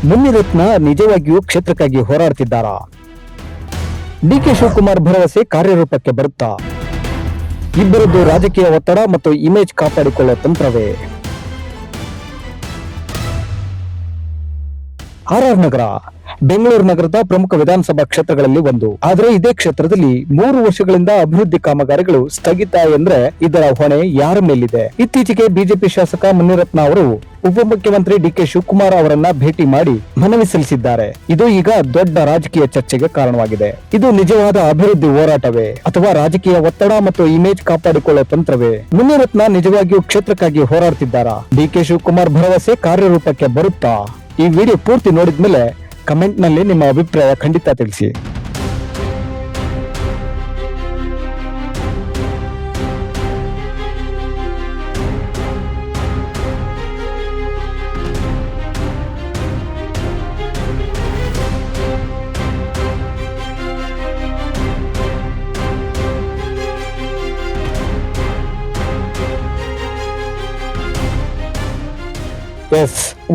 ಮುನಿರತ್ನ ನಿಜವಾಗಿಯೂ ಕ್ಷೇತ್ರಕ್ಕಾಗಿ ಹೋರಾಡ್ತಿದ್ದಾರಾ? ಡಿಕೆ ಶಿವಕುಮಾರ್ ಭರವಸೆ ಕಾರ್ಯರೂಪಕ್ಕೆ ಬರುತ್ತಾ? ಇಬ್ಬರದ್ದು ರಾಜಕೀಯ ಒತ್ತಡ ಮತ್ತು ಇಮೇಜ್ ಕಾಪಾಡಿಕೊಳ್ಳುವ ತಂತ್ರವೇ? ಆರ್ ನಗರ ಬೆಂಗಳೂರು ನಗರದ ಪ್ರಮುಖ ವಿಧಾನಸಭಾ ಕ್ಷೇತ್ರಗಳಲ್ಲಿ ಒಂದು. ಆದರೆ ಇದೇ ಕ್ಷೇತ್ರದಲ್ಲಿ 3 ವರ್ಷಗಳಿಂದ ಅಭಿವೃದ್ಧಿ ಕಾಮಗಾರಿಗಳು ಸ್ಥಗಿತ ಎಂದ್ರೆ ಇದರ ಹೊಣೆ ಯಾರ ಮೇಲಿದೆ? ಇತ್ತೀಚೆಗೆ ಬಿಜೆಪಿ ಶಾಸಕ ಮುನಿರತ್ನ ಅವರು ಉಪಮುಖ್ಯಮಂತ್ರಿ ಡಿಕೆ ಶಿವಕುಮಾರ್ ಅವರನ್ನ ಭೇಟಿ ಮಾಡಿ ಮನವಿ ಸಲ್ಲಿಸಿದ್ದಾರೆ. ಇದು ಈಗ ದೊಡ್ಡ ರಾಜಕೀಯ ಚರ್ಚೆಗೆ ಕಾರಣವಾಗಿದೆ. ಇದು ನಿಜವಾದ ಅಭಿವೃದ್ಧಿ ಹೋರಾಟವೇ ಅಥವಾ ರಾಜಕೀಯ ಒತ್ತಡ ಮತ್ತು ಇಮೇಜ್ ಕಾಪಾಡಿಕೊಳ್ಳುವ ತಂತ್ರವೇ? ಮುನಿರತ್ನ ನಿಜವಾಗಿಯೂ ಕ್ಷೇತ್ರಕ್ಕಾಗಿ ಹೋರಾಡ್ತಿದ್ದಾರಾ? ಡಿಕೆ ಶಿವಕುಮಾರ್ ಭರವಸೆ ಕಾರ್ಯರೂಪಕ್ಕೆ ಬರುತ್ತಾ? ಈ ವಿಡಿಯೋ ಪೂರ್ತಿ ನೋಡಿದ್ಮೇಲೆ ಕಮೆಂಟ್ ನಲ್ಲಿ ನಿಮ್ಮ ಅಭಿಪ್ರಾಯ ಖಂಡಿತ ತಿಳಿಸಿ.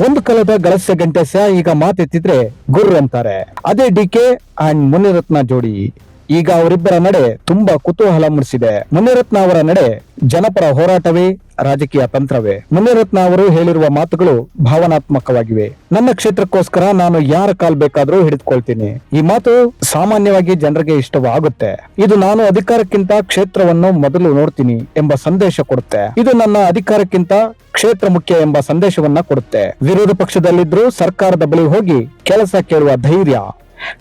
ಒಂದು ಕಾಲದ ಗಳಸ್ಯ ಗಂಟೆಸ್ಯ ಈಗ ಮಾತೆತ್ತಿದ್ರೆ ಗುರ್ರ ಅಂತಾರೆ. ಅದೇ ಡಿಕೆ ಅಂಡ್ ಮುನಿರತ್ನ ಜೋಡಿ. ಈಗ ಅವರಿಬ್ಬರ ನಡೆ ತುಂಬಾ ಕುತೂಹಲ ಮೂಡಿಸಿದೆ. ಮುನಿರತ್ನ ಅವರ ನಡೆ ಜನಪರ ಹೋರಾಟವೇ ರಾಜಕೀಯ ತಂತ್ರವೇ? ಮುನಿರತ್ನ ಅವರು ಹೇಳಿರುವ ಮಾತುಗಳು ಭಾವನಾತ್ಮಕವಾಗಿವೆ. ನನ್ನ ಕ್ಷೇತ್ರಕ್ಕೋಸ್ಕರ ನಾನು ಯಾರ ಕಾಲ್ ಬೇಕಾದ್ರೂ ಹಿಡಿದುಕೊಳ್ತೀನಿ. ಈ ಮಾತು ಸಾಮಾನ್ಯವಾಗಿ ಜನರಿಗೆ ಇಷ್ಟವಾಗುತ್ತೆ. ಇದು ನಾನು ಅಧಿಕಾರಕ್ಕಿಂತ ಕ್ಷೇತ್ರವನ್ನು ಮೊದಲು ನೋಡ್ತೀನಿ ಎಂಬ ಸಂದೇಶ ಕೊಡುತ್ತೆ. ಇದು ನನ್ನ ಅಧಿಕಾರಕ್ಕಿಂತ ಕ್ಷೇತ್ರ ಮುಖ್ಯ ಎಂಬ ಸಂದೇಶವನ್ನ ಕೊಡುತ್ತೆ. ವಿರೋಧ ಪಕ್ಷದಲ್ಲಿದ್ರೂ ಸರ್ಕಾರದ ಬಳಿ ಹೋಗಿ ಕೆಲಸ ಕೇಳುವ ಧೈರ್ಯ,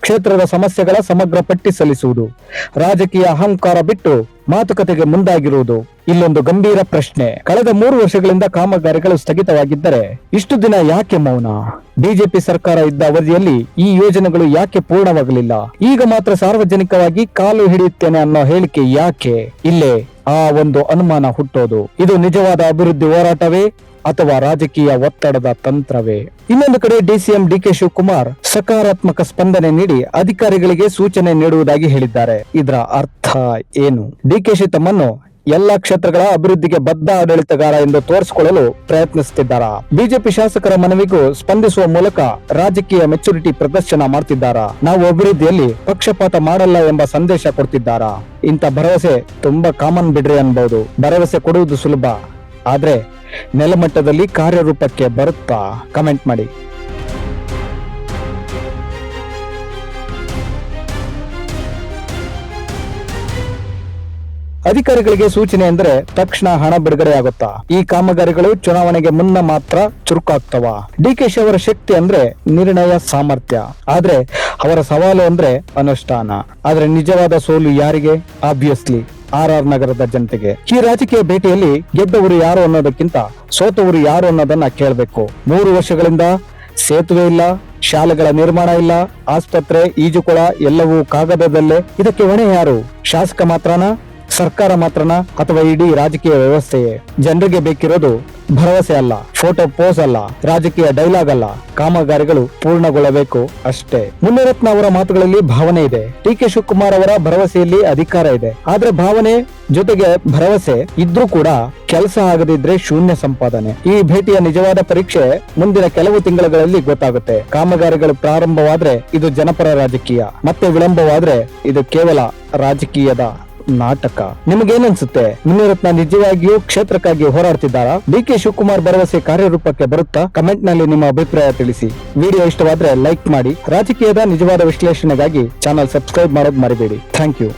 ಕ್ಷೇತ್ರದ ಸಮಸ್ಯೆಗಳ ಸಮಗ್ರ ಪಟ್ಟಿ ಸಲ್ಲಿಸುವುದು, ರಾಜಕೀಯ ಅಹಂಕಾರ ಬಿಟ್ಟು ಮಾತುಕತೆಗೆ ಮುಂದಾಗಿರುವುದು. ಇಲ್ಲೊಂದು ಗಂಭೀರ ಪ್ರಶ್ನೆ. ಕಳೆದ 3 ವರ್ಷಗಳಿಂದ ಕಾಮಗಾರಿಗಳು ಸ್ಥಗಿತವಾಗಿದ್ದರೆ ಇಷ್ಟು ದಿನ ಯಾಕೆ ಮೌನ? ಬಿಜೆಪಿ ಸರ್ಕಾರ ಇದ್ದ ಅವಧಿಯಲ್ಲಿ ಈ ಯೋಜನೆಗಳು ಯಾಕೆ ಪೂರ್ಣವಾಗಲಿಲ್ಲ? ಈಗ ಮಾತ್ರ ಸಾರ್ವಜನಿಕವಾಗಿ ಕಾಲು ಹಿಡಿಯುತ್ತೇನೆ ಅನ್ನೋ ಹೇಳಿಕೆ ಯಾಕೆ? ಇಲ್ಲೇ ಆ ಒಂದು ಅನುಮಾನ ಹುಟ್ಟೋದು. ಇದು ನಿಜವಾದ ಅಭಿವೃದ್ಧಿ ಹೋರಾಟವೇ ಅಥವಾ ರಾಜಕೀಯ ಒತ್ತಡದ ತಂತ್ರವೇ? ಇನ್ನೊಂದು ಕಡೆ ಡಿಸಿಎಂ ಡಿಕೆ ಶಿವಕುಮಾರ್ ಸಕಾರಾತ್ಮಕ ಸ್ಪಂದನೆ ನೀಡಿ ಅಧಿಕಾರಿಗಳಿಗೆ ಸೂಚನೆ ನೀಡುವುದಾಗಿ ಹೇಳಿದ್ದಾರೆ. ಇದರ ಅರ್ಥ ಏನು? ಡಿಕೆಶಿ ತಮ್ಮನ್ನು ಎಲ್ಲಾ ಕ್ಷೇತ್ರಗಳ ಅಭಿವೃದ್ಧಿಗೆ ಬದ್ಧ ಆಡಳಿತಗಾರ ಎಂದು ತೋರಿಸಿಕೊಳ್ಳಲು ಪ್ರಯತ್ನಿಸುತ್ತಿದ್ದಾರಾ? ಬಿಜೆಪಿ ಶಾಸಕರ ಮನವಿಗೂ ಸ್ಪಂದಿಸುವ ಮೂಲಕ ರಾಜಕೀಯ ಮೆಚುರಿಟಿ ಪ್ರದರ್ಶನ ಮಾಡ್ತಿದ್ದಾರಾ? ನಾವು ಅಭಿವೃದ್ಧಿಯಲ್ಲಿ ಪಕ್ಷಪಾತ ಮಾಡಲ್ಲ ಎಂಬ ಸಂದೇಶ ಕೊಡ್ತಿದ್ದಾರಾ? ಇಂಥ ಭರವಸೆ ತುಂಬಾ ಕಾಮನ್ ಬಿಡ್ರಿ ಅನ್ಬಹುದು. ಭರವಸೆ ಕೊಡುವುದು ಸುಲಭ, ಆದ್ರೆ ನೆಲಮಟ್ಟದಲ್ಲಿ ಕಾರ್ಯರೂಪಕ್ಕೆ ಬರುತ್ತಾ? ಕಮೆಂಟ್ ಮಾಡಿ. ಅಧಿಕಾರಿಗಳಿಗೆ ಸೂಚನೆ ಎಂದರೆ ತಕ್ಷಣ ಹಣ ಬಿಡುಗಡೆ ಆಗುತ್ತಾ? ಈ ಕಾಮಗಾರಿಗಳು ಚುನಾವಣೆಗೆ ಮುನ್ನ ಮಾತ್ರ ಚುರುಕಾಗ್ತವ? ಡಿಕೆಶಿ ಅವರ ಶಕ್ತಿ ಅಂದ್ರೆ ನಿರ್ಣಯ ಸಾಮರ್ಥ್ಯ, ಆದ್ರೆ ಅವರ ಸವಾಲು ಅಂದ್ರೆ ಅನುಷ್ಠಾನ. ಆದ್ರೆ ನಿಜವಾದ ಸೋಲು ಯಾರಿಗೆ? ಆಬ್ವಿಯಸ್ಲಿ ಆರ್ ನಗರದ ಜನತೆಗೆ. ಈ ರಾಜಕೀಯ ಭೇಟಿಯಲ್ಲಿ ಗೆದ್ದವರು ಯಾರು ಅನ್ನೋದಕ್ಕಿಂತ ಸೋತವರು ಯಾರು ಅನ್ನೋದನ್ನ ಕೇಳಬೇಕು. 3 ವರ್ಷಗಳಿಂದ ಸೇತುವೆ ಇಲ್ಲ, ಶಾಲೆಗಳ ನಿರ್ಮಾಣ ಇಲ್ಲ, ಆಸ್ಪತ್ರೆ, ಈಜುಕೊಳ ಎಲ್ಲವೂ ಕಾಗದದಲ್ಲೇ. ಇದಕ್ಕೆ ಹೊಣೆ ಯಾರು? ಶಾಸಕ ಮಾತ್ರನಾ? ಸರ್ಕಾರ ಮಾತ್ರನಾ? ಅಥವಾ ಇಡೀ ರಾಜಕೀಯ ವ್ಯವಸ್ಥೆಯೇ? ಜನರಿಗೆ ಬೇಕಿರೋದು ಭರವಸೆ ಅಲ್ಲ, ಫೋಟೋ ಪೋಸ್ ಅಲ್ಲ, ರಾಜಕೀಯ ಡೈಲಾಗ್ ಅಲ್ಲ, ಕಾಮಗಾರಿಗಳು ಪೂರ್ಣಗೊಳ್ಳಬೇಕು ಅಷ್ಟೇ. ಮುನಿರತ್ನ ಅವರ ಮಾತುಗಳಲ್ಲಿ ಭಾವನೆ ಇದೆ, ಡಿಕೆ ಶಿವಕುಮಾರ್ ಅವರ ಭರವಸೆಯಲ್ಲಿ ಅಧಿಕಾರ ಇದೆ. ಆದ್ರೆ ಭಾವನೆ ಜೊತೆಗೆ ಭರವಸೆ ಇದ್ರೂ ಕೂಡ ಕೆಲಸ ಆಗದಿದ್ರೆ ಶೂನ್ಯ ಸಂಪಾದನೆ. ಈ ಭೇಟಿಯ ನಿಜವಾದ ಪರೀಕ್ಷೆ ಮುಂದಿನ ಕೆಲವು ತಿಂಗಳುಗಳಲ್ಲಿ ಗೊತ್ತಾಗುತ್ತೆ. ಕಾಮಗಾರಿಗಳು ಪ್ರಾರಂಭವಾದ್ರೆ ಇದು ಜನಪರ ರಾಜಕೀಯ, ಮತ್ತೆ ವಿಳಂಬವಾದ್ರೆ ಇದು ಕೇವಲ ರಾಜಕೀಯದ ನಾಟಕ. ನಿಮಗೇನನ್ಸುತ್ತೆ? ಮುನಿರತ್ನ ನಿಜವಾಗಿಯೂ ಕ್ಷೇತ್ರಕ್ಕಾಗಿ ಹೋರಾಡ್ತಿದ್ದಾರಾ? ಡಿಕೆ ಶಿವಕುಮಾರ್ ಭರವಸೆ ಕಾರ್ಯರೂಪಕ್ಕೆ ಬರುತ್ತಾ? ಕಮೆಂಟ್ ನಲ್ಲಿ ನಿಮ್ಮ ಅಭಿಪ್ರಾಯ ತಿಳಿಸಿ. ವಿಡಿಯೋ ಇಷ್ಟವಾದ್ರೆ ಲೈಕ್ ಮಾಡಿ. ರಾಜಕೀಯದ ನಿಜವಾದ ವಿಶ್ಲೇಷಣೆಗಾಗಿ ಚಾನಲ್ ಸಬ್ಸ್ಕ್ರೈಬ್ ಮಾಡೋದು ಮರಿಬೇಡಿ. Thank you.